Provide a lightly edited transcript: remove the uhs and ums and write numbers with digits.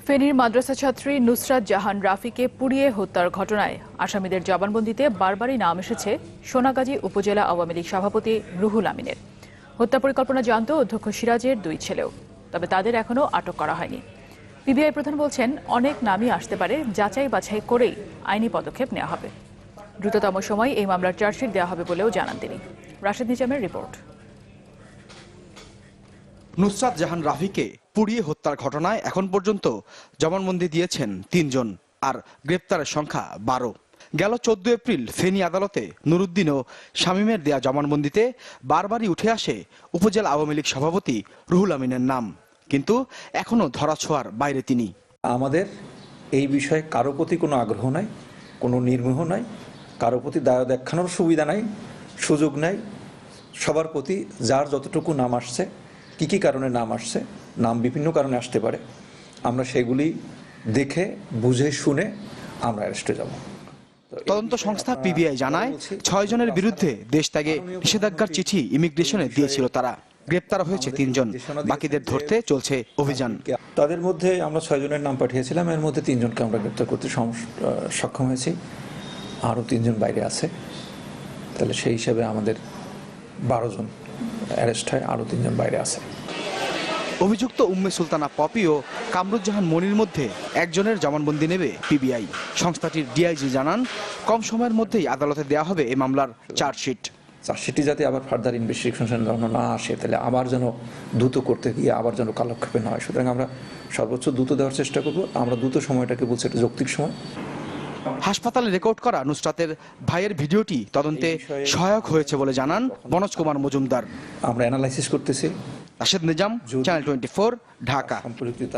ফেনীর মাদ্রাসা ছাত্রী নুসরাত জাহান রাফিকে পুড়িয়ে হত্যার ঘটনায় আসামিদের জবানবন্দিতে বারবারই নাম এসেছে সোনাগাজী উপজেলা আওয়ামী লীগ সভাপতি রুহুল আমিনের। হত্যা পরিকল্পনা জানত অধ্যক্ষ সিরাজের দুই ছেলেও, তবে তাদের এখনো আটক করা হয়নি। পিবিআই প্রধান বলছেন, অনেক নামই আসতে পারে, যাচাই বাছাই করেই আইনি পদক্ষেপ নেওয়া হবে। দ্রুততম সময় এই মামলার চার্জশিট দেওয়া হবে বলেও জানান তিনি। রাশেদ নিজামের রিপোর্ট। নুসরাত জাহান রাফিকে পুড়িয়ে হত্যার ঘটনায় এখন পর্যন্ত জবানবন্দি দিয়েছেন ৩ জন, আর গ্রেপ্তারের সংখ্যা ১২। গেল ১৪ এপ্রিল ফেনী আদালতে নুরুদ্দিন ও শামীমের দেয়া জবানবন্দিতে বারবারই উঠে আসে উপজেলা আওয়ামী লীগ সভাপতি রুহুল আমিনের নাম, কিন্তু এখনো ধরাছোঁয়ার বাইরে তিনি। আমাদের এই বিষয়ে কারো প্রতি কোনো আগ্রহ নাই, কোনো নির্মোহ নাই, কারো প্রতি দায় দেখানোর সুবিধা নাই, সুযোগ নাই। সবার প্রতি যার যতটুকু নাম আসছে, কি কারণে নাম আসছে, নাম বিভিন্ন কারণে আসতে পারে, আমরা সেগুলি দেখে বুঝে শুনে আমরা অ্যারেস্টে যাব। তদন্ত সংস্থা পিবিআই জানায় ৬ জনের বিরুদ্ধে দেশ ত্যাগে নিষেধাজ্ঞার চিঠি ইমিগ্রেশনে দিয়েছিল তারা। গ্রেপ্তার হয়েছে ৩ জন, বাকিদের ধরতে চলছে অভিযান। তাদের মধ্যে আমরা ৬ জনের নাম পাঠিয়েছিলাম, এর মধ্যে ৩ জনকে আমরা গ্রেপ্তার করতে সক্ষম হয়েছি, আরও 3 জন বাইরে আছে। তাহলে সেই হিসাবে আমাদের 12 জন অ্যারেস্ট হয়, আরও 3 জন বাইরে আছে। অভিযুক্ত উম্মে সুলতানা পপি ও কামরুজ্জাহান মনির মধ্যে একজনের জবানবন্দি নেবে পিবিআই। সংস্থাটির ডিআইজি জানান, কম সময়ের মধ্যেই আদালতে দেওয়া হবে এই মামলার চার্জশিট। চার্জশিটটি যাতে আবার ফার্দার ইনভেস্টিগেশন না আসে, তাহলে আবার যেন দ্রুত করতে গিয়ে আবার যেন কালক্ষেপে না হয়, সুতরাং আমরা সর্বোচ্চ দ্রুত দেওয়ার চেষ্টা করব। আমরা দ্রুত সময়টাকে বলছি এটা যৌক্তিক সময়। হাসপাতালে রেকর্ড করা নুসরাতের ভাইয়ের ভিডিওটি তদন্তে সহায়ক হয়েছে বলে জানান মনোজ কুমার মজুমদার। আমরা অ্যানালাইসিস করতেছি। রাশেদ নিজাম, চ্যানেল 24, ঢাকা। সম্পর্কিত